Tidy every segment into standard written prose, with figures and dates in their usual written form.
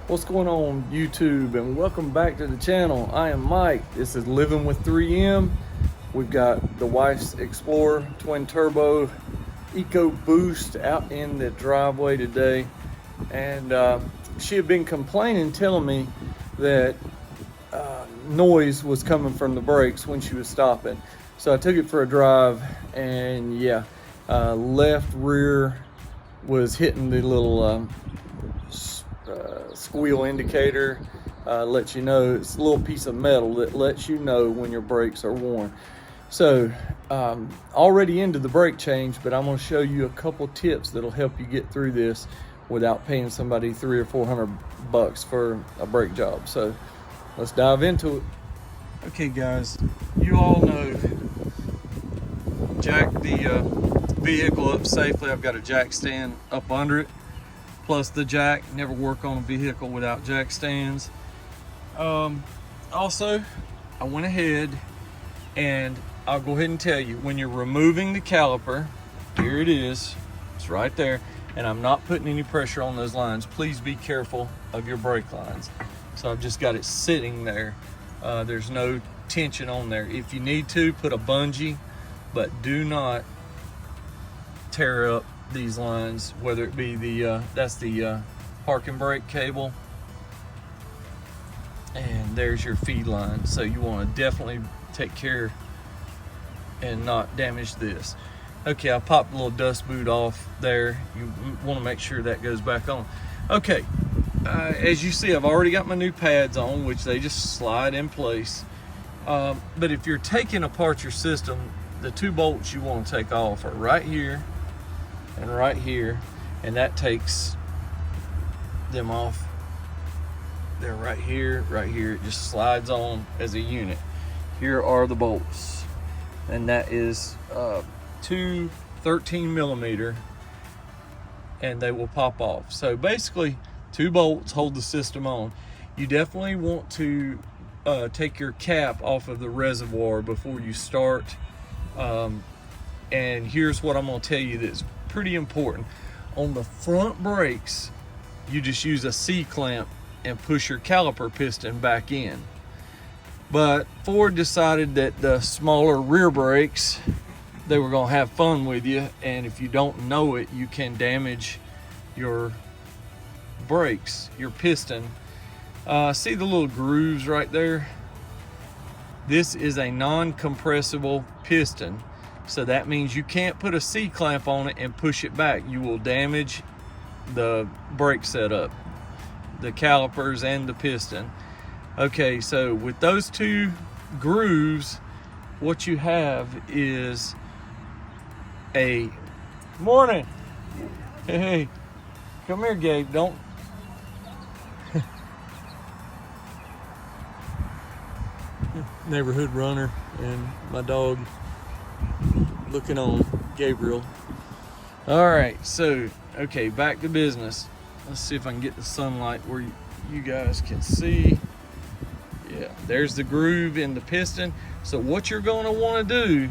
What's going on, YouTube, and welcome back to the channel. I am Mike. This is Living with 3M. We've got the wife's Explorer twin turbo Eco Boost out in the driveway today, and she had been complaining, telling me that noise was coming from the brakes when she was stopping. So I took it for a drive, and yeah, left rear was hitting the little squeal indicator. Lets you know, it's a little piece of metal that lets you know when your brakes are worn. So already into the brake change, but I'm going to show you a couple tips that'll help you get through this without paying somebody $300 or $400 for a brake job. So let's dive into it. Okay guys, you all know, jack the vehicle up safely. I've got a jack stand up under it, plus the jack. Never work on a vehicle without jack stands. Also, I went ahead and I'll go ahead and tell you, when you're removing the caliper, here it is, it's right there, and I'm not putting any pressure on those lines. Please be careful of your brake lines. So I've just got it sitting there. There's no tension on there. If you need to, put a bungee, but do not tear up these lines, whether it be the that's the parking brake cable, and there's your feed line. So you want to definitely take care and not damage this. Okay, I popped a little dust boot off there. You want to make sure that goes back on. Okay, as you see, I've already got my new pads on, which they just slide in place. But if you're taking apart your system, the two bolts you want to take off are right here and right here, and that takes them off. They're right here, right here. It just slides on as a unit. Here are the bolts, and that is two 13mm, and they will pop off. So basically, two bolts hold the system on. You definitely want to take your cap off of the reservoir before you start. And here's what I'm going to tell you that's pretty important. On the front brakes, you just use a C-clamp and push your caliper piston back in. But Ford decided that the smaller rear brakes, they were going to have fun with you, and if you don't know it, you can damage your brakes, your piston. See the little grooves right there? This is a non-compressible piston, so that means you can't put a C-clamp on it and push it back. You will damage the brake setup, the calipers and the piston. Okay, so with those two grooves, what you have is a morning. Hey, come here, Gabe. Don't. Neighborhood runner and my dog looking on Gabriel. All right, so okay, back to business. Let's see if I can get the sunlight where you guys can see. Yeah, there's the groove in the piston. So what you're going to want to do,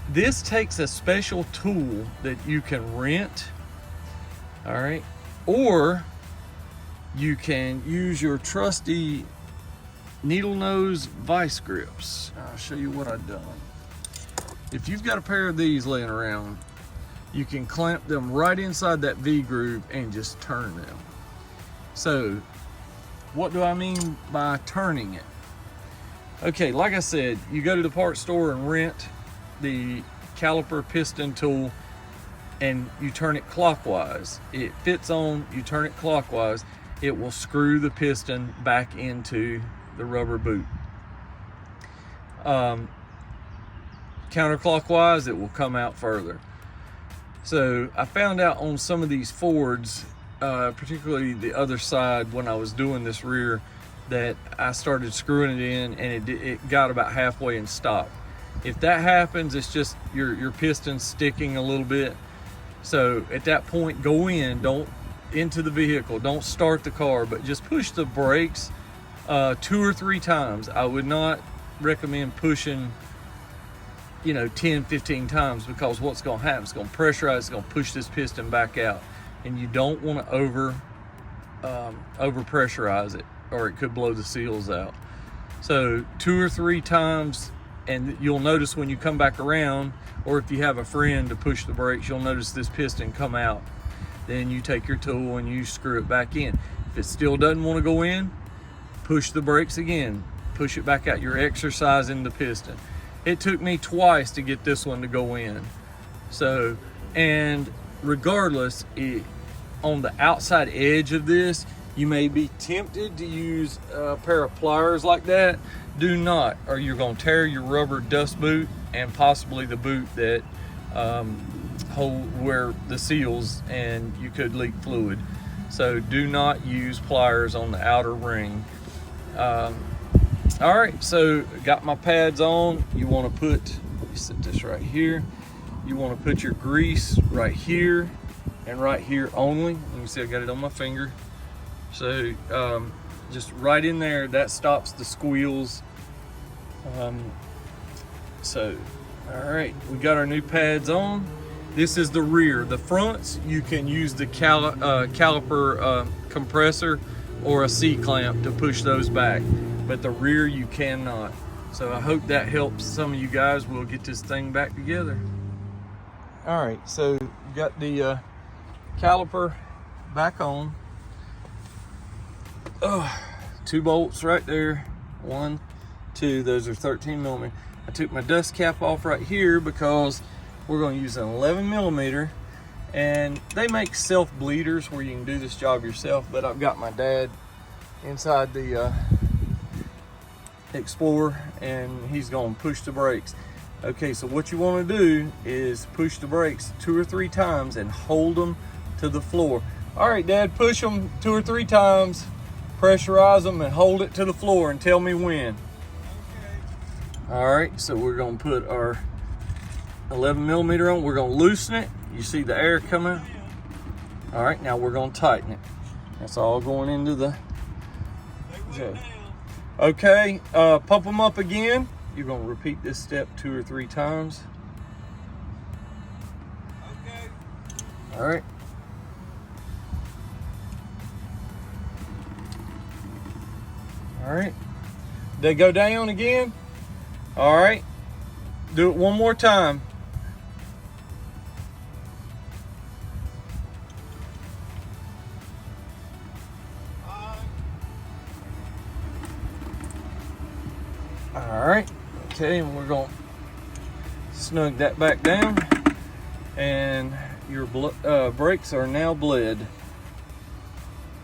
this takes a special tool that you can rent, all right, or you can use your trusty needle nose vice grips. I'll show you what I've done. If you've got a pair of these laying around, you can clamp them right inside that V groove and just turn them. So what do I mean by turning it? Okay, like I said, you go to the parts store and rent the caliper piston tool, and you turn it clockwise. It fits on, you turn it clockwise, it will screw the piston back into the rubber boot. Counterclockwise, it will come out further. So I found out on some of these Fords, particularly the other side, when I was doing this rear, that I started screwing it in and it got about halfway and stopped. If that happens, it's just your piston sticking a little bit. So at that point, go into the vehicle, don't start the car, but just push the brakes 2 or 3 times. I would not recommend pushing you know, 10, 15 times, because what's going to happen, it's going to pressurize, it's going to push this piston back out, and you don't want to over pressurize it, or it could blow the seals out. So 2 or 3 times, and you'll notice when you come back around, or if you have a friend to push the brakes, you'll notice this piston come out. Then you take your tool and you screw it back in. If it still doesn't want to go in, push the brakes again, push it back out. You're exercising the piston. It took me twice to get this one to go in. So, and regardless, on the outside edge of this, you may be tempted to use a pair of pliers like that. Do not, or you're going to tear your rubber dust boot and possibly the boot that hold where the seals, and you could leak fluid. So do not use pliers on the outer ring. All right, so got my pads on. You want to put, let me set this right here. You want to put your grease right here and right here only. You can see I got it on my finger. So just right in there, that stops the squeals. So, all right, we got our new pads on. This is the rear. The fronts, you can use the caliper compressor or a C-clamp to push those back, but the rear you cannot. So I hope that helps some of you guys. We'll get this thing back together. All right, so you got the caliper back on. 2 bolts right there, 1, 2, those are 13 millimeter. I took my dust cap off right here because we're going to use an 11 millimeter, and they make self bleeders where you can do this job yourself, but I've got my dad inside the Explorer, and he's going to push the brakes. Okay, so what you want to do is push the brakes 2 or 3 times and hold them to the floor. All right, Dad, push them 2 or 3 times, pressurize them, and hold it to the floor and tell me when. Okay. All right, so we're going to put our 11 millimeter on. We're going to loosen it. You see the air coming? All right, now we're going to tighten it. That's all going into the... Okay, pump them up again. You're going to repeat this step 2 or 3 times. Okay. All right. All right. They go down again. All right. Do it one more time. All right. Okay, and we're going to snug that back down, and your brakes are now bled.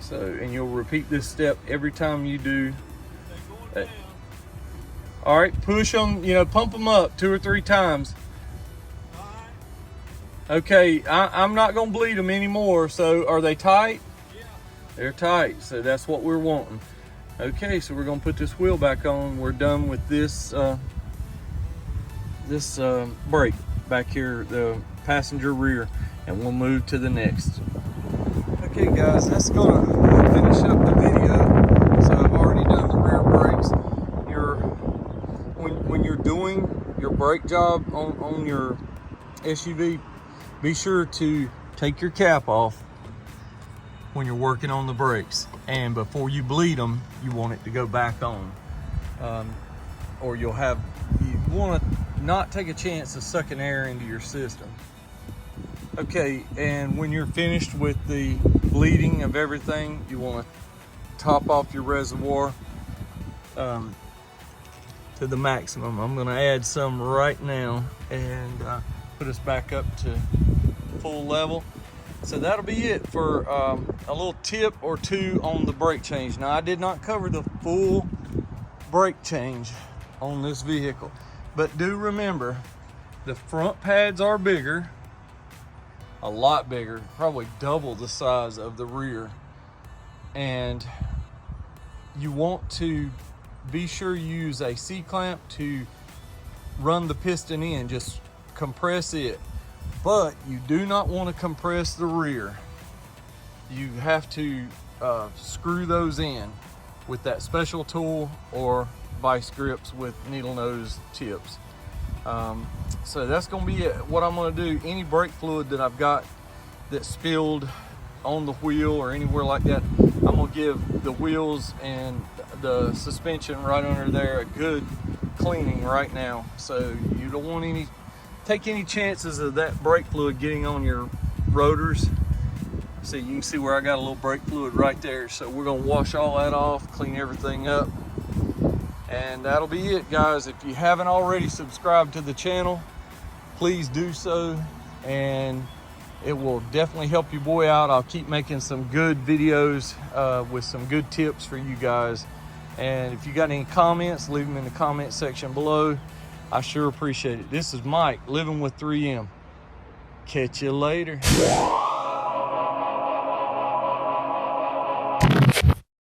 So, and you'll repeat this step every time you do. All right, push them, you know, pump them up 2 or 3 times. Okay, I'm not gonna bleed them anymore. So are they tight? Yeah. They're tight, so that's what we're wanting. Okay, so we're gonna put this wheel back on. We're done with this brake back here, the passenger rear, and we'll move to the next. Okay guys, that's gonna finish up the video. So I've already done the rear brakes. When you're doing your brake job on your SUV, be sure to take your cap off when you're working on the brakes, and before you bleed them, you want it to go back on, or you want to not take a chance of sucking air into your system. Okay, and when you're finished with the bleeding of everything, you want to top off your reservoir to the maximum. I'm going to add some right now and put us back up to full level. So that'll be it for a little tip or two on the brake change. Now, I did not cover the full brake change on this vehicle, but do remember the front pads are bigger, a lot bigger, probably double the size of the rear, and you want to be sure you use a C-clamp to run the piston in. Just compress it, but you do not want to compress the rear. You have to screw those in with that special tool or vice grips with needle nose tips. So that's gonna be it. What I'm gonna do, any brake fluid that I've got that spilled on the wheel or anywhere like that, I'm gonna give the wheels and the suspension right under there a good cleaning right now. So you don't want take any chances of that brake fluid getting on your rotors. See, you can see where I got a little brake fluid right there. So we're gonna wash all that off, clean everything up, and that'll be it, guys. If you haven't already subscribed to the channel, please do so, and it will definitely help your boy out. I'll keep making some good videos with some good tips for you guys. And if you got any comments, leave them in the comment section below. I sure appreciate it. This is Mike, living with 3M. Catch you later.